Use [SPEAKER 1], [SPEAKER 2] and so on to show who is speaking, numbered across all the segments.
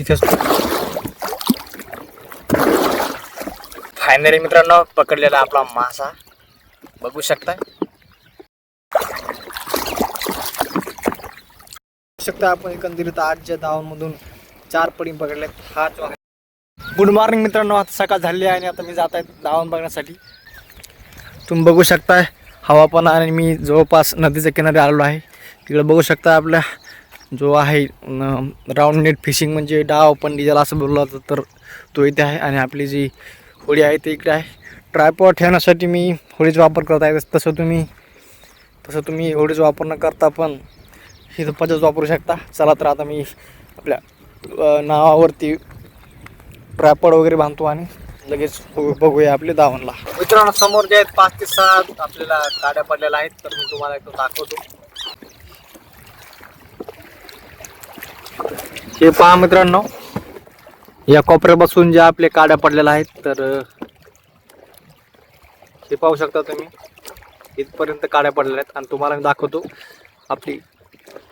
[SPEAKER 1] तिथेच फायनली मित्रांनो पकडलेला आपला मासा बघू शकता आपण एकंदरीत आजच्या धावांमधून 4 पडी पकडल्यात. हा जो गुड मॉर्निंग मित्रांनो, आता सकाळ झाली आहे आणि आता मी जात आहे धावून बघण्यासाठी. तुम्ही बघू शकताय हवा पण आणि मी जवळपास नदीच्या किनारी आलेलो आहे. तिकडे बघू शकता आपल्या जो आहे राऊंड नेट फिशिंग म्हणजे डाव पण ज्याला असं बोललं जातं तर तो इथे आहे. आणि आपली जी होडी आहे ते इकडे आहे. ट्रायपॉड ठेवण्यासाठी मी होडीचा वापर करत आहे. तसं तुम्ही होडीचा वापर न करता पण ही पद्धत वापरू शकता. चला तर आता मी आपल्या नावावरती ट्रायपॉड वगैरे बांधतो आणि लगेच बघूया आपले धावणला. मित्रांनो समोर जे आहेत 5 ते 6 आपल्याला काड्या पडलेल्या आहेत तर मी तुम्हाला एक दाखवतो. हे पहा मित्रांनो, या कोपऱ्यापासून ज्या आपले काड्या पडलेल्या आहेत तर हे पाहू शकता तुम्ही, इथपर्यंत काड्या पडलेल्या आहेत. आणि तुम्हाला मी दाखवतो आपली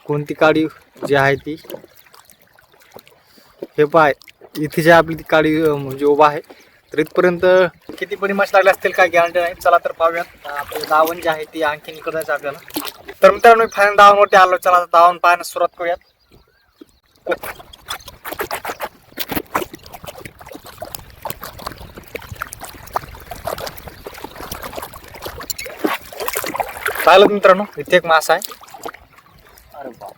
[SPEAKER 1] कोणती काडी जी आहे ती. हे पहा इथे जी आपली ती काडी म्हणजे उभा आहे तर इथपर्यंत किती पडी मासे लागले असतील काय गॅरंटी नाही. चला तर पाहूयात. आपले धावण जी आहे ती आणखी इकडे जायचं आपल्याला. तर मित्रांनो फायनल धावणवरती आलो. चला तर धावण पाहण्यास सुरुवात करूयात. पाहिलं मित्रांनो इथे एक मासा आहे. अरे बाप,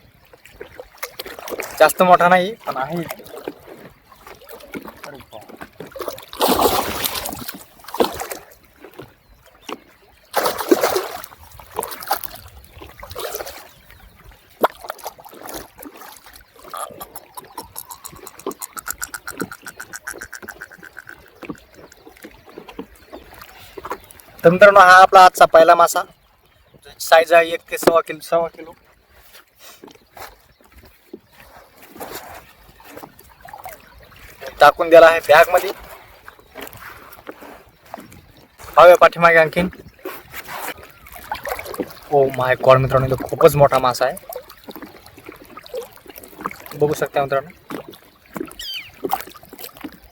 [SPEAKER 1] जास्त मोठा नाही पण आहे. अरे बाप, तर मित्रांनो हा आपला आजचा पहिला मासा. साईज आहे 1 ते 1.25 किलो. टाकून दिला आहे बॅग मध्ये. पाहूया पाठीमागे आणखीन. ओ माय गॉड मित्रांनो, तो खूपच मोठा मासा आहे. बघू शकता मित्रांनो.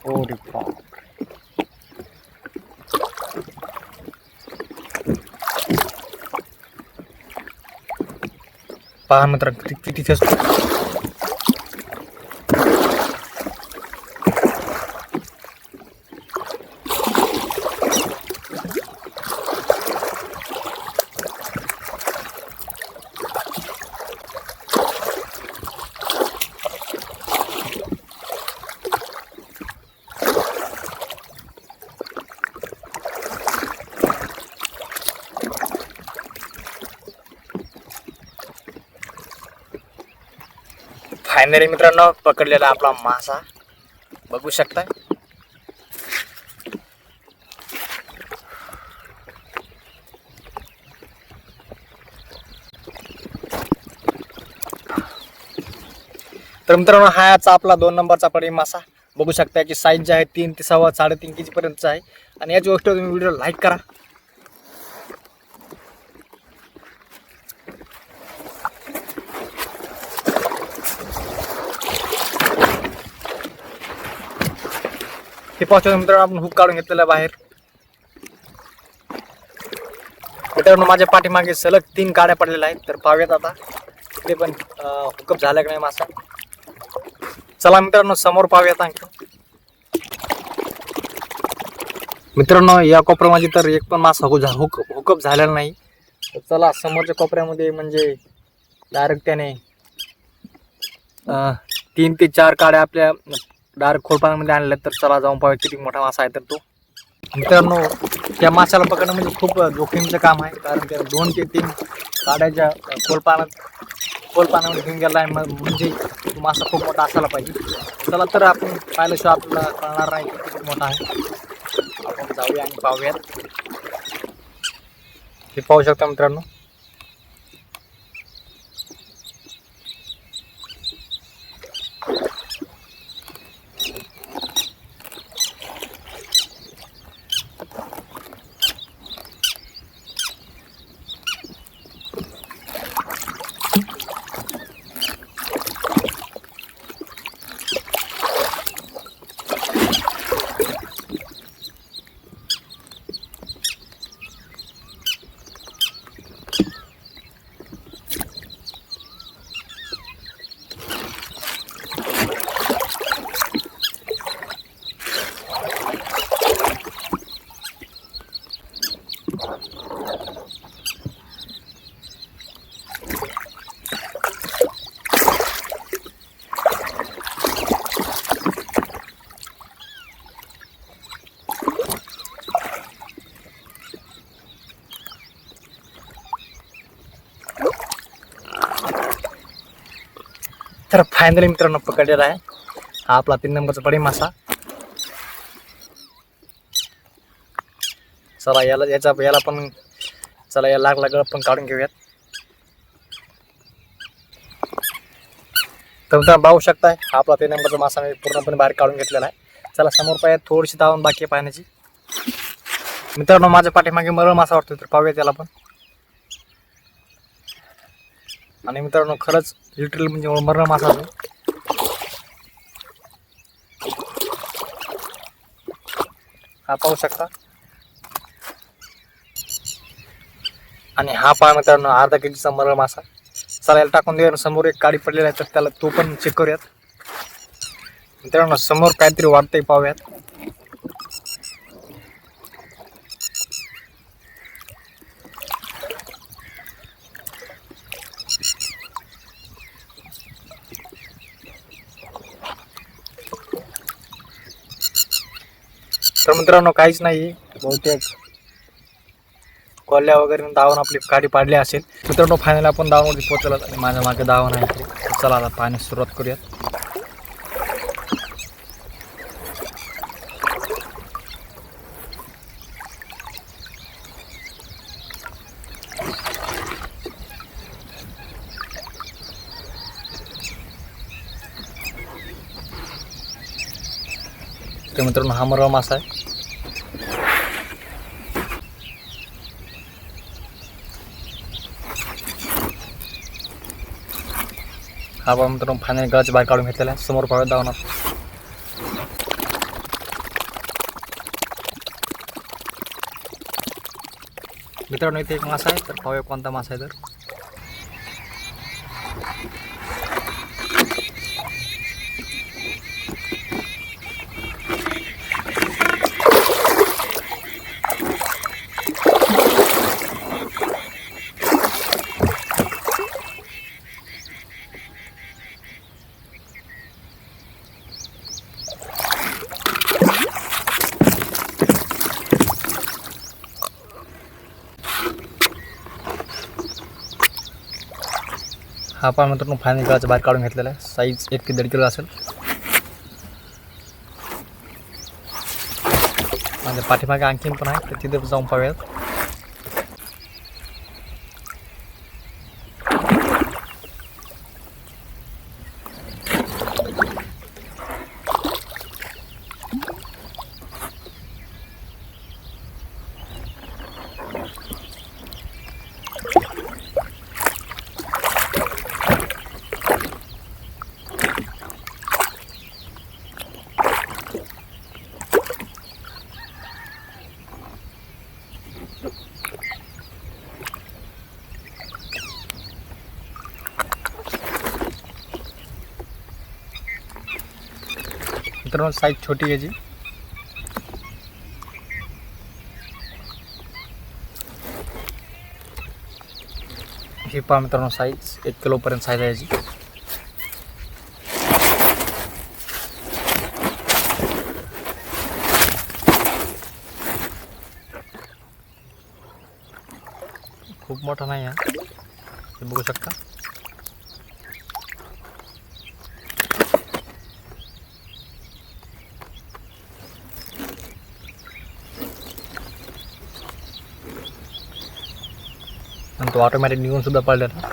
[SPEAKER 1] ओ रे बाप, पहा मित्रांनो किती फायनली मित्रांनो पकडलेला आपला मासा बघू शकताय. तर मित्रांनो हा याचा आपला 2 नंबरचा पडी मासा. बघू शकता याची साईज जी आहे 3 ते 3.5 केजी पर्यंतचा आहे. आणि याची गोष्ट तुम्ही व्हिडिओ लाईक करा. हे पाहतो मित्रांनो आपण हुक काढून घेतलेला बाहेर. मित्रांनो माझ्या पाठीमागे सलग 3 काड्या पडलेल्या आहेत. तर पाहूयात आता इकडे पण हुकअप झाला की नाही मासा. चला मित्रांनो समोर पाहूयात आणखी. मित्रांनो या कोपऱ्यामध्ये तर एक पण मासा हुकअप झालेला नाही. तर चला समोरच्या कोपऱ्यामध्ये म्हणजे डायरेक्ट त्याने 3 ते 4 काड्या आपल्या डायरेक्ट खोलपाण्यामध्ये आणल्या. तर चला जाऊन पाहूया किती मोठा मासा आहे तर तो. मित्रांनो त्या माशाला पकडणं म्हणजे खूप जोखीमचं काम आहे. कारण त्या 2 ते 3 काड्याच्या खोलपाण्यामध्ये घेऊन गेला आहे म्हणजे तो मासा खूप मोठा असायला पाहिजे. चला तर आपण पाहिल्याशिवाय आपल्याला कळणार नाही की किती मोठा आहे. आपण जाऊया आणि पाहूयात. हे पाहू शकता मित्रांनो. तर फायनली मित्रांनो पकडलेला आहे हा आपला 3 नंबरचा पडी मासा. चला याला पण चला या लागला पण काढून घेऊयात. तर मित्रांनो पाहू शकताय हा आपला 3 नंबरचा मासा मी पूर्णपणे बाहेर काढून घेतलेला आहे. चला समोर पाहिजे थोडीशी दावण बाकी आहे पाहण्याची. मित्रांनो माझ्या पाठीमागे मरळ मासा वाटतो तर पाहूया त्याला पण. आणि मित्रांनो खरंच लिटरली म्हणजे मरळ मासा आहे. हा पाहू शकता. आणि हा पहा मित्रांनो अर्धा केजीचा मरळ मासा. चला याला टाकून देऊया. समोर एक काडी पडलेला आहे तर त्याला तो पण चेक करूयात. मित्रांनो समोर काहीतरी वाटतंय पाहूयात. तर मित्रांनो काहीच नाही बहुतेक कोल्ह्या वगैरे दावण आपली काडी पाडली असेल. मित्रांनो फायनल आपण दावणमध्ये पोहोचलो आणि माझ्या मागे दावण आहे. चला आता पाहण्यास सुरुवात करूयात. तर मित्रांनो हा मरळ मासा आहे. हा बघा मित्रांनो फायनल गळाच्या बाहेर काढून घेतलेला आहे. समोर पाहूयात दावणार. मित्रांनो इथे एक मासा आहे तर पाहूया कोणता मासा आहे. तर हा पहा मित्रांनो फायनल गळाच्या बाहेर काढून घेतलेला आहे. साईज 1 ते 1.5 किलो असेल. माझ्या पाठीमागे आणखीन पण आहे तर तिथे जाऊन पाहूयात. मित्रांनो साईज छोटी आहे जी. हे पहा मित्रांनो साईज 1 किलोपर्यंत साईज आहे याची. खूप मोठा नाही आहे हे बघू शकता. आणि तो ऑटोमॅटिक निघून सुद्धा पडलेला.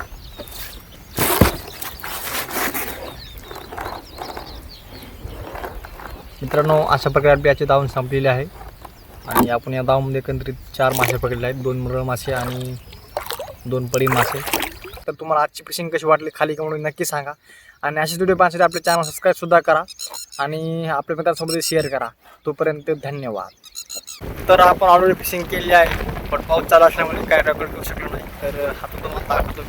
[SPEAKER 1] मित्रांनो अशा प्रकारे आपली याची दावण संपलेली आहे. आणि आपण या दावणमध्ये एकंदरीत 4 मासे पकडले आहेत. 2 मरळ मासे आणि 2 पडी मासे. तर तुम्हाला आजची फिशिंग कशी वाटली खाली कमेंट नक्की सांगा. आणि अशीच व्हिडिओ पाहण्यासाठी आपले चॅनल सबस्क्राईबसुद्धा करा आणि आपल्या मित्रांसोबत शेअर करा. तोपर्यंत धन्यवाद. तर आपण ऑलरेडी फिशिंग केली आहे पण पाऊस चालू असल्यामुळे काय रेकॉर्ड करू शकलो नाही. तर हातून तुम्हाला दाखवतो.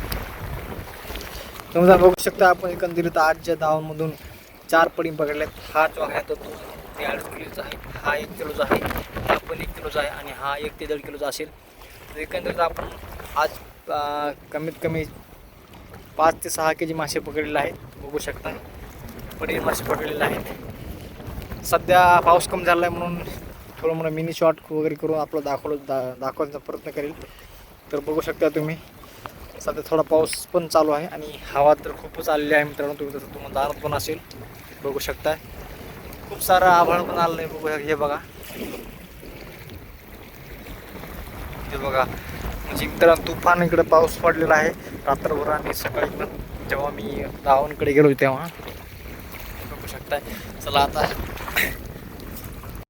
[SPEAKER 1] तुम्ही बघू शकता आपण एकंदरीत आजच्या दावणमधून 4 पडी पकडल्यात. हा जो आहे तो 2.5 किलोचा आहे. हा 1 किलोचा आहे. हा पण 1 किलोचा आहे आणि हा 1 ते 1.5 किलोचा असेल. तर एकंदरीत आपण आज कमीत कमी 5 ते 6 के जी मासे पकडलेले आहेत. बघू शकता पडी मासे पकडलेले आहेत. सध्या पाऊस कमी झाला आहे म्हणून थोडं मोठं मिनी शॉट वगैरे करून आपलं दाखवण्याचा प्रयत्न करेल. तर बघू शकता तुम्ही सध्या थोडा पाऊस पण चालू आहे आणि हवा तर खूपच आलेली आहे मित्रांनो. तुम्हाला जाणवत पण असेल, बघू शकताय. खूप सारं आभाळ पण आलं नाही. बघू हे बघा, हे बघा. म्हणजे मित्रांनो तुफान इकडे पाऊस पडलेला आहे रात्रभर आणि सकाळी पण जेव्हा मी दावणकडे गेलो तेव्हा बघू शकताय. चला आता